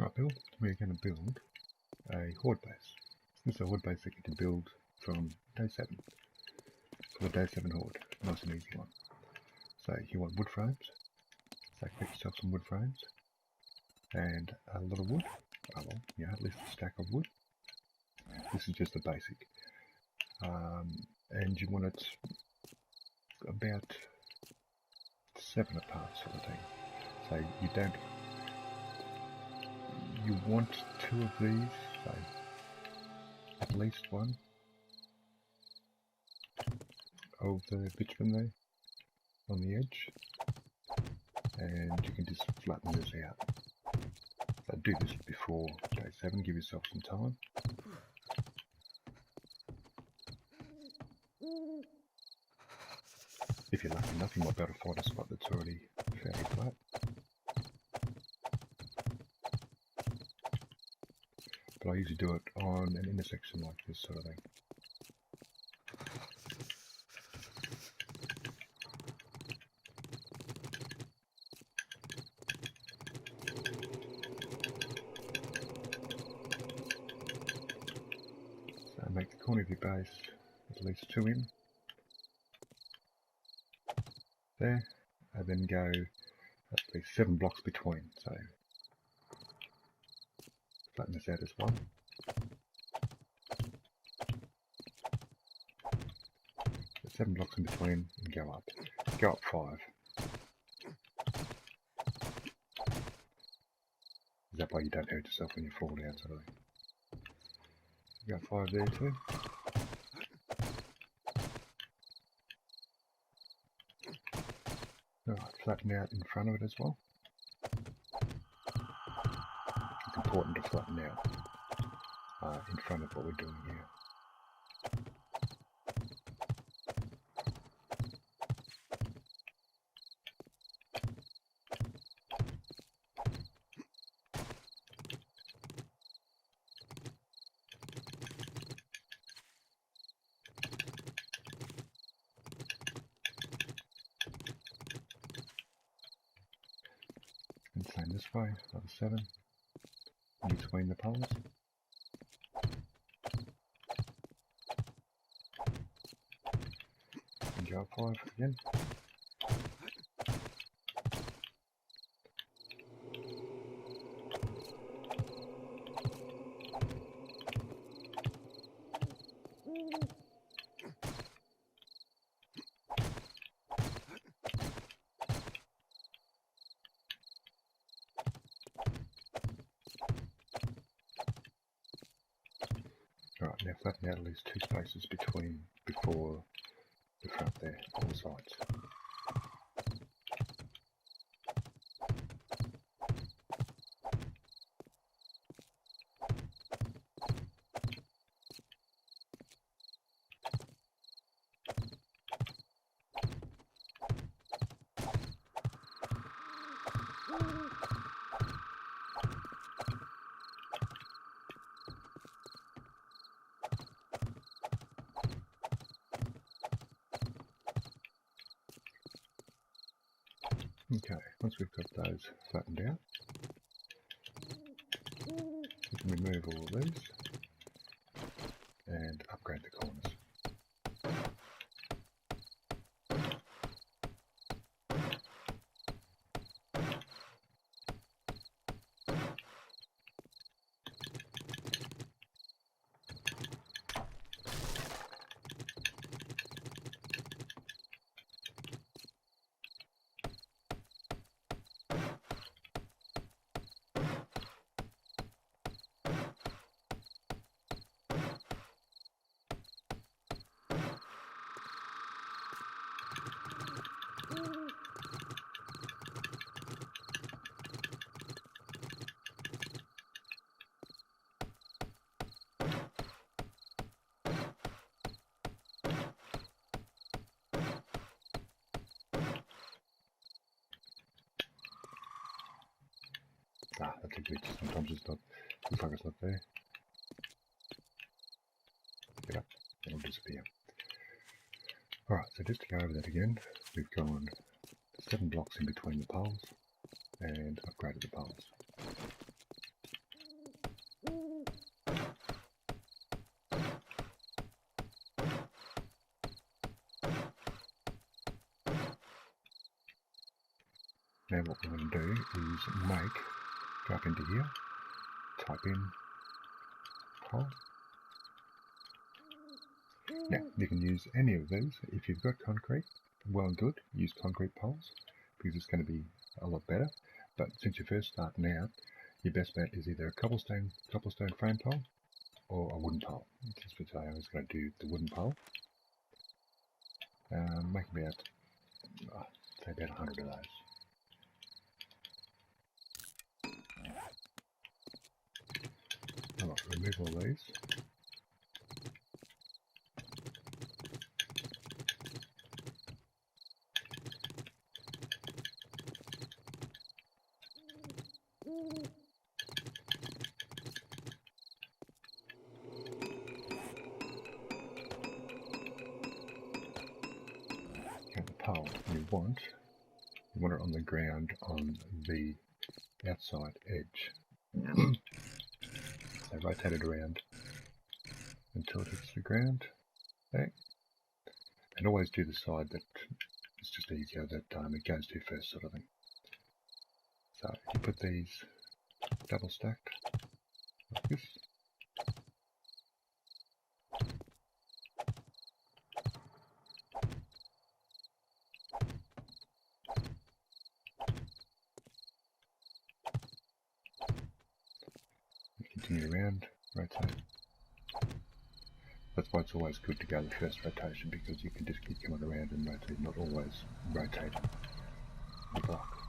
Right, Bill, we're going to build a horde base. This is a horde base that you can build from day 7 for the day 7 horde. Nice and easy one. So you want wood frames, so get yourself some wood frames and a lot of wood. Oh well, yeah, at least a stack of wood. This is just the basic. And you want it about 7 apart sort of thing. So you want 2 of these, so at least one of the bitumen there on the edge, and you can just flatten this out. So do this before day 7, give yourself some time. If you're lucky enough, you might be able to find a spot that's already fairly flat. But I usually do it on an intersection like this sort of thing. So make the corner of your base at least 2 in. There, and then go at least 7 blocks between, so flatten this out as one. So 7 blocks in between and go up. Go up 5. Is that way you don't hurt yourself when you fall down sort of thing. Go 5 there too. Alright, flatten out in front of it as well. It's important to flatten out in front of what we're doing here. And same this way, another 7 in between the poles. And go up 5 again. Alright, now flatten out at least 2 spaces before the front there, all sides. Okay, once we've got those flattened out, we can remove all of these and upgrade the corners. That's a glitch. Sometimes it's not, looks like it's not there. Get up, it'll disappear. Alright, so just to go over that again, we've gone 7 blocks in between the poles and upgraded the poles. Now what we're going to do is go up into here, type in pole. Now you can use any of these. If you've got concrete, well and good, use concrete poles because it's going to be a lot better. But since you're first starting out, your best bet is either a cobblestone frame pole or a wooden pole. Just for today I was going to do the wooden pole. Make about, say about 100 of those. Alright, remove all these. And the pole you want it on the ground on the outside edge. So rotate it around until it hits the ground. Okay. And always do the side that it's just easier that it goes to first, sort of thing. So you put these double stacked like this. You continue around, rotate. That's why it's always good to go the first rotation, because you can just keep coming around and rotate, not always rotating the block.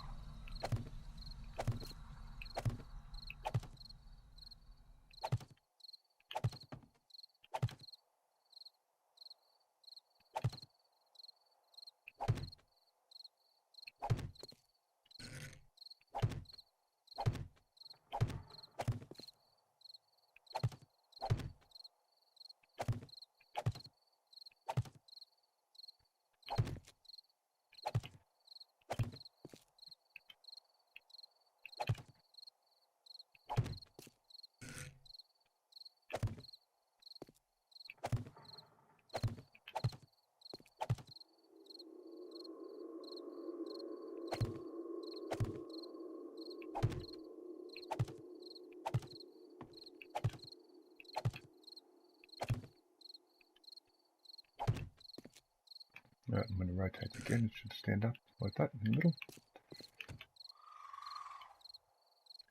Right, I'm going to rotate again. It should stand up like that in the middle.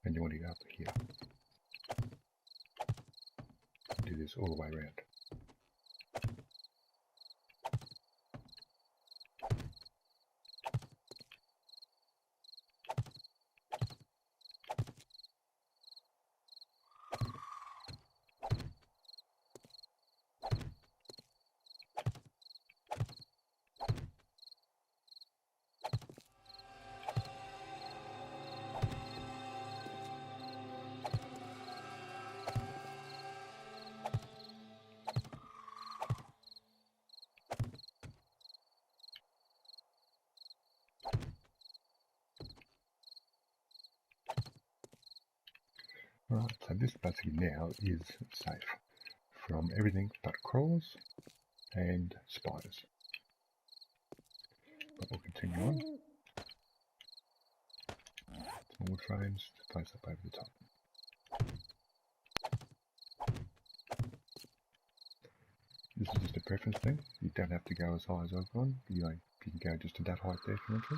And you want to go up here. Do this all the way around. Right, so this basically now is safe from everything but crawlers and spiders. But we'll continue on. Some wood frames to place up over the top. This is just a preference thing. You don't have to go as high as I've gone. You can go just to that height there if you want to.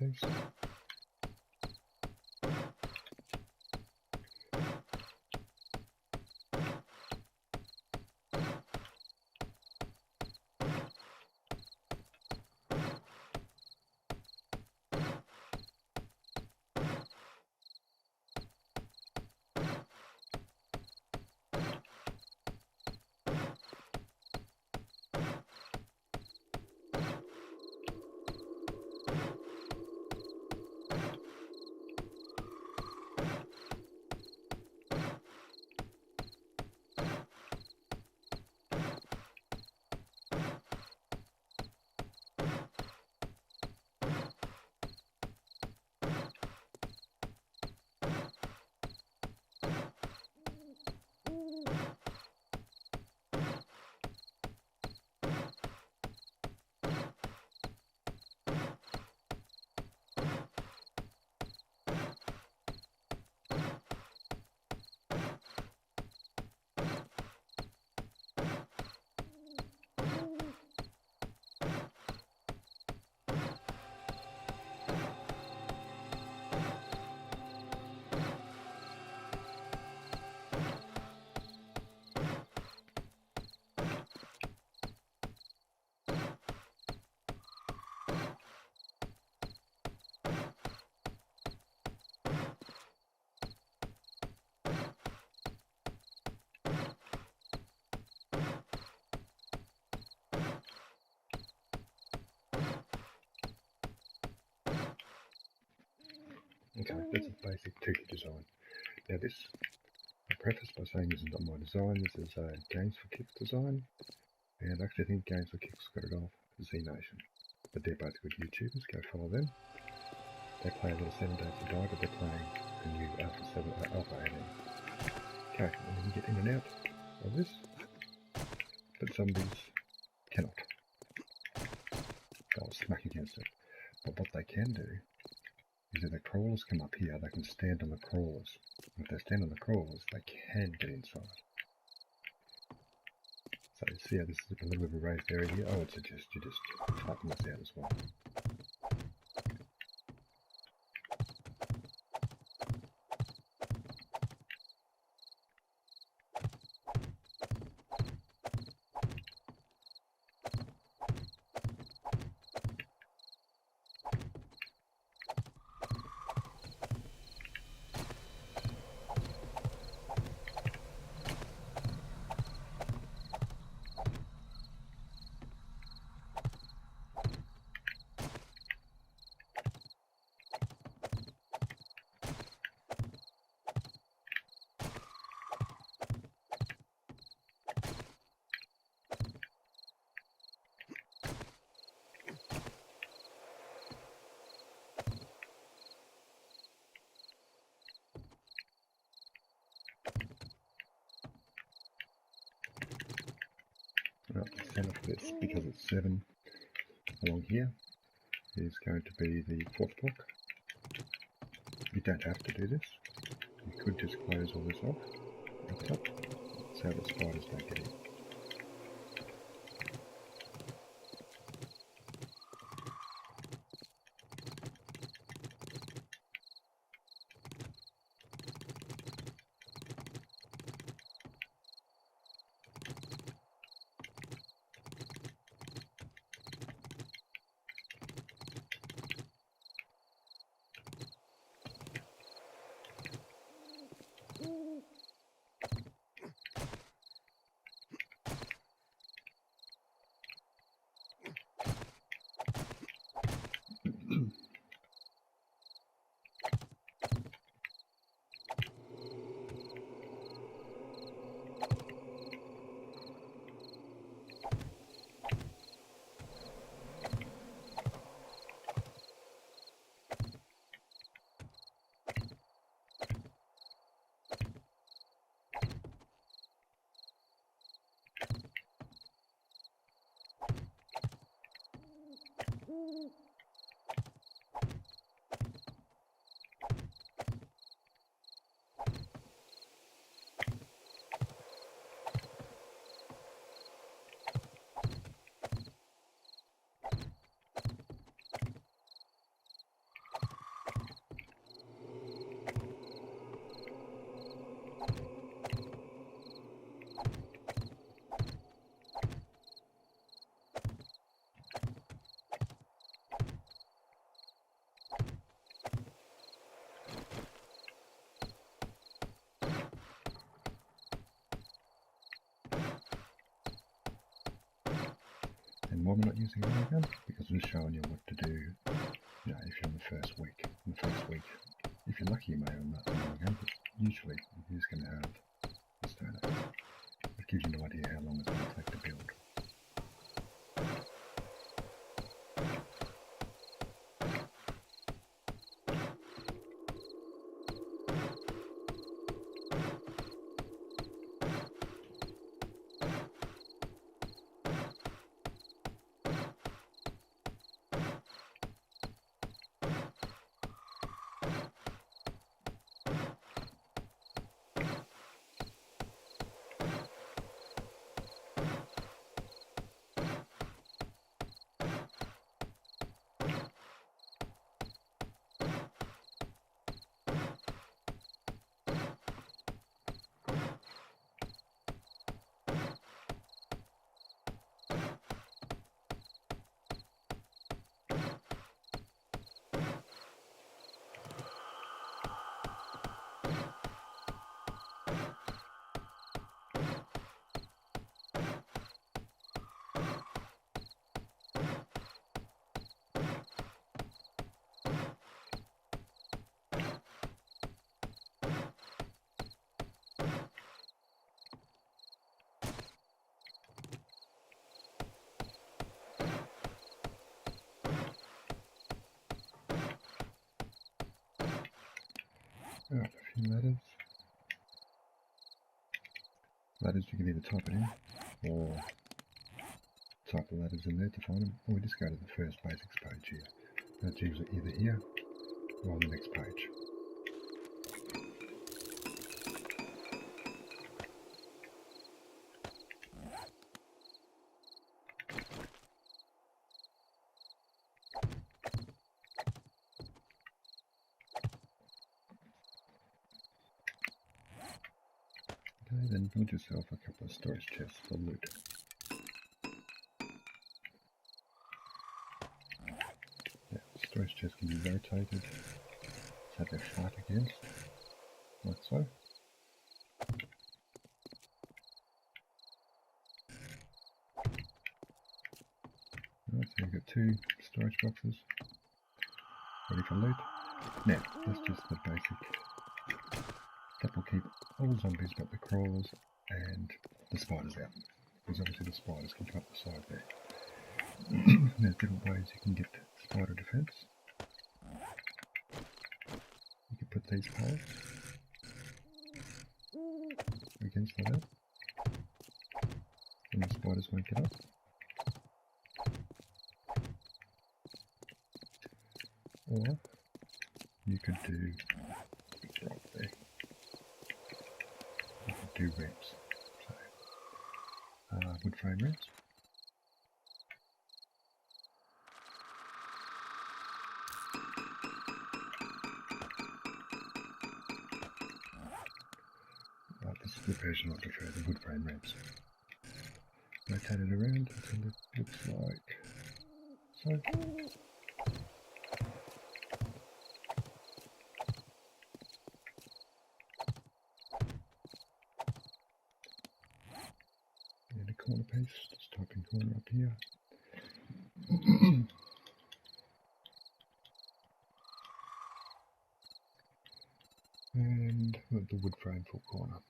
these. Okay, that's a basic Tuki design. Now this, I preface by saying this is not my design, this is a Games for Kicks design, and I actually think Games for Kicks got it off Z Nation. But they're both good YouTubers, go follow them. They play a little 7 Days to Die, but they're playing a new Alpha 18. Okay, and we can get in and out of this, but zombies cannot. They'll smack against it. But what they can do is if the crawlers come up here, they can stand on the crawlers. If they stand on the crawlers, they can get inside. So you see how this is a little bit of a raised area here. I would suggest you just flatten this out as well. Right, the centre for this, because it's 7 along here, is going to be the 4th block. You don't have to do this. You could just close all this off up top, so the spiders don't get in. reason why we're not using a gun, because I'm showing you what to do, you know, if you're in the first week. In the first week, if you're lucky, you may have not a gun, but usually you're just going to have a stone axe. It gives you no idea how long it's going to take to build. Alright, a few ladders. Ladders you can either type it in, or type the ladders in there to find them, or we just go to the first basics page here. That's usually either here, or on the next page. Okay, then build yourself a couple of storage chests for loot. Yeah, storage chests can be rotated so they're flat against, like so. Alright, so you've got 2 storage boxes ready for loot. Now, that's just the basic. That will keep all zombies but the crawlers and the spiders out. Because obviously the spiders can come up the side there. There's different ways you can get spider defense. You can put these poles against the web, and the spiders won't get up. Or you could do right there. You could do ramps. So wood frame ramps. This is the version I prefer, the wood frame ramps. Rotate it around until it looks like so. And a corner piece, just type in corner up here. And the wood frame for corner.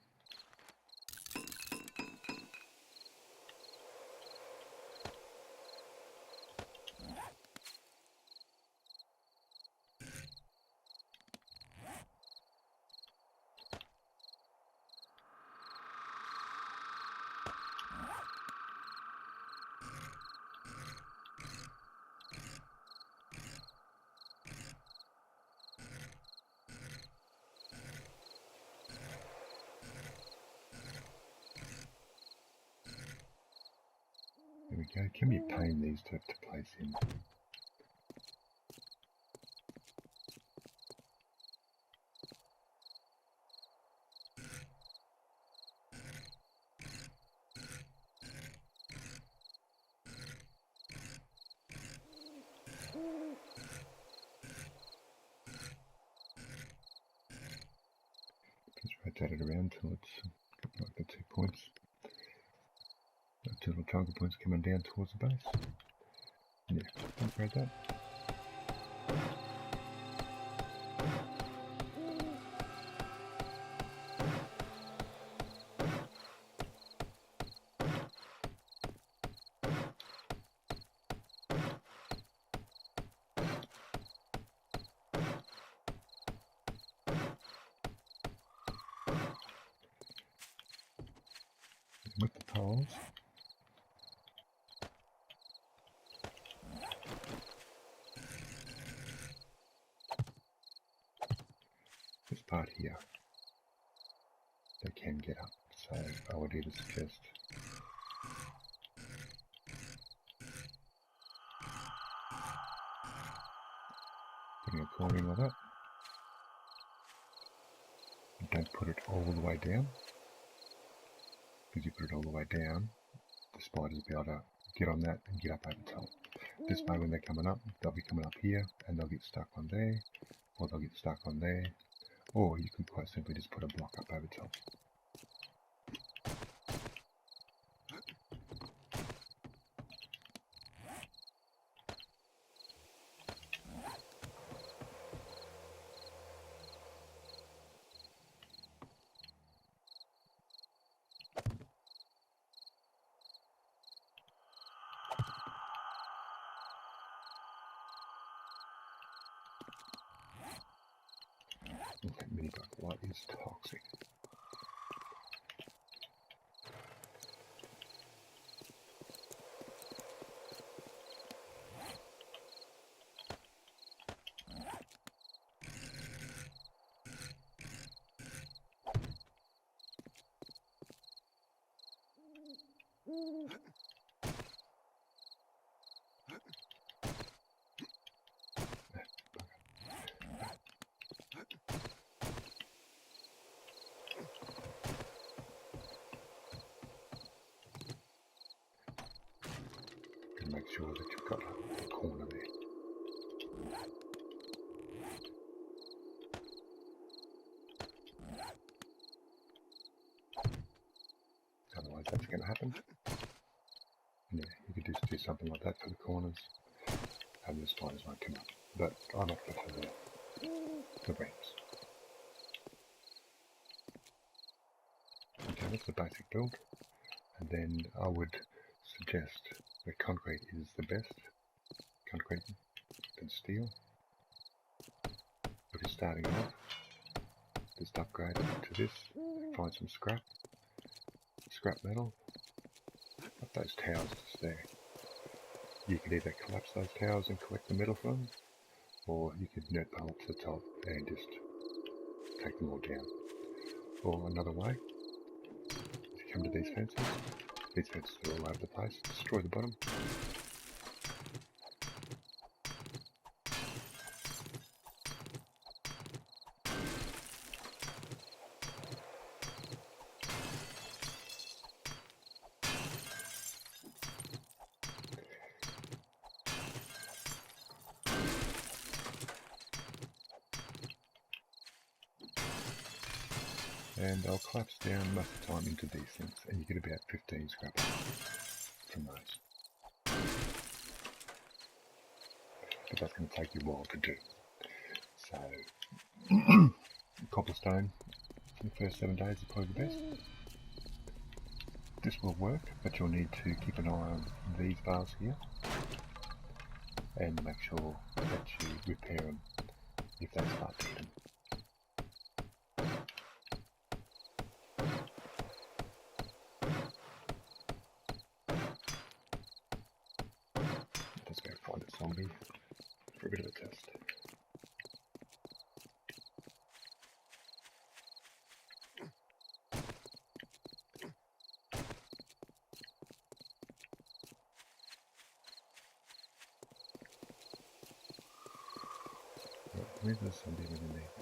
There we go. Can be a pain these to place in. Just rotate it around till it's like the 2 points. 2 little target points coming down towards the base. Yeah, upgrade that. With the poles, this part here, they can get up, so I would either suggest putting a corner like that. Don't put it all the way down, because you put it all the way down, the spiders will be able to get on that and get up over top. This way when they're coming up, they'll be coming up here and they'll get stuck on there, or they'll get stuck on there, or you could quite simply just put a block up over top. That mini bug light is toxic. And make sure that you've got the corner there. Otherwise that's going to happen. Yeah, you could just do something like that for the corners and the spiders won't come up. But I'm up for the ramps. Okay, that's the basic build. And then I would suggest that concrete is the best. Concrete than steel. If you're starting off, just upgrade to this, find some scrap metal, put those towers just there. You could either collapse those towers and collect the metal from them, or you could net pile up to the top and just take them all down. Or another way, if you come to these fences are all over the place, destroy the bottom. And I'll collapse down most of the time into these things, and you get about 15 scrap from those. But that's going to take you a while to do. So, cobblestone for the first 7 days is probably the best. This will work, but you'll need to keep an eye on these bars here, and make sure that you repair them if they start to hit them. Let's go find a zombie for a bit of a test. Where's the zombie underneath?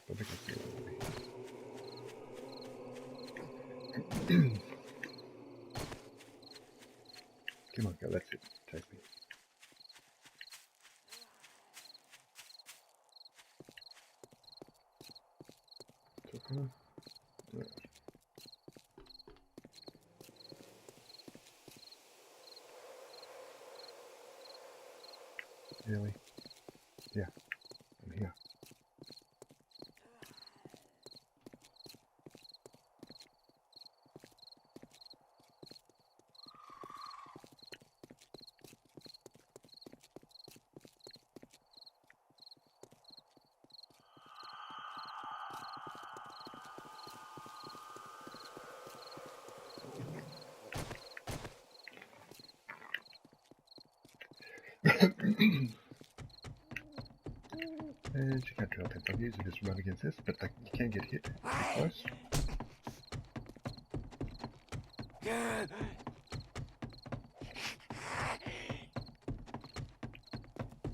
I think I see a zombie. Come on, go, that's it. Chase me. Really? Yeah, I'm here. And you can't drill 10 W's, you just run against this, but you can get hit pretty close.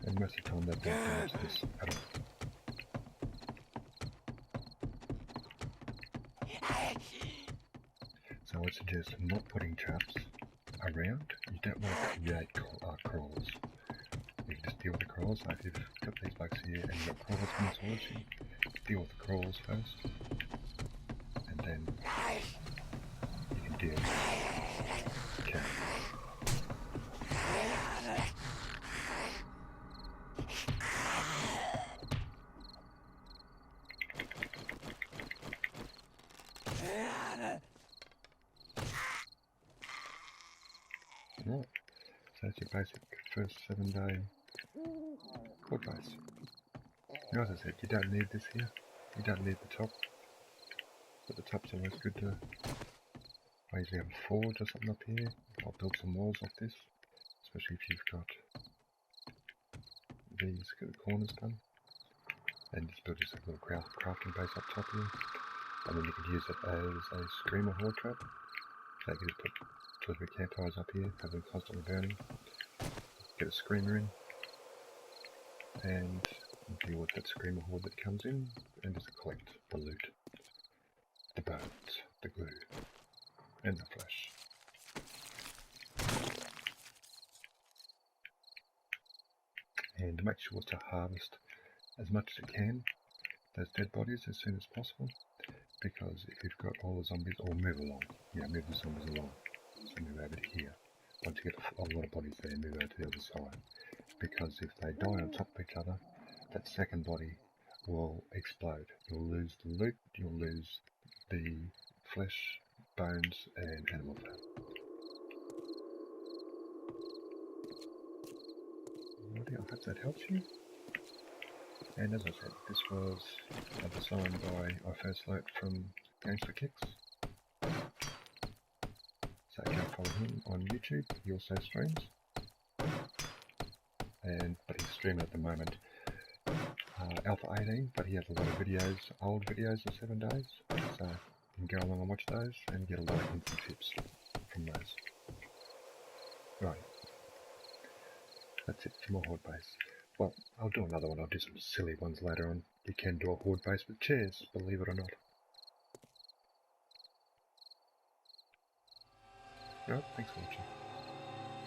And most of the time they don't damage this at all. So I would suggest not putting traps around. You don't want to create crawls. You can just deal with the crawls. Like if you've got these bugs here and you've got crawls coming towards you, deal with the crawls first. And then you can deal with the cat. Right, so that's your basic first 7-day horde base. Now as I said, you don't need this here, you don't need the top, but the top's always good to, I usually have a forge or something up here. I'll build some walls like this, especially if you've got these corners done, and just build yourself a little crafting base up top here, and then you can use it as a screamer horde trap. So you can just put 2 or 3 campfires up here, have them constantly burning, get a screamer in, and deal with that screamer horde that comes in, and just collect the loot, the bones, the glue, and the flesh. And make sure to harvest as much as you can, those dead bodies as soon as possible, because if you've got all the zombies, or move along, move the zombies along, so move over to here. Once you get a lot of bodies there, move over to the other side, because if they die on top of each other, that second body will explode. You'll lose the loot, you'll lose the flesh, bones, and animal fat. Alrighty, I hope that helps you. And as I said, this was designed by I First Learnt from Games for Kicks. So go follow him on YouTube. He also streams. But he's streaming at the moment Alpha 18, but he has a lot of videos, old videos of 7 days. So you can go along and watch those and get a lot of hints and tips from those. Right. That's it for my horde base. Well, I'll do another one. I'll do some silly ones later on. You can do a horde base with chairs, believe it or not. Right, thanks for watching.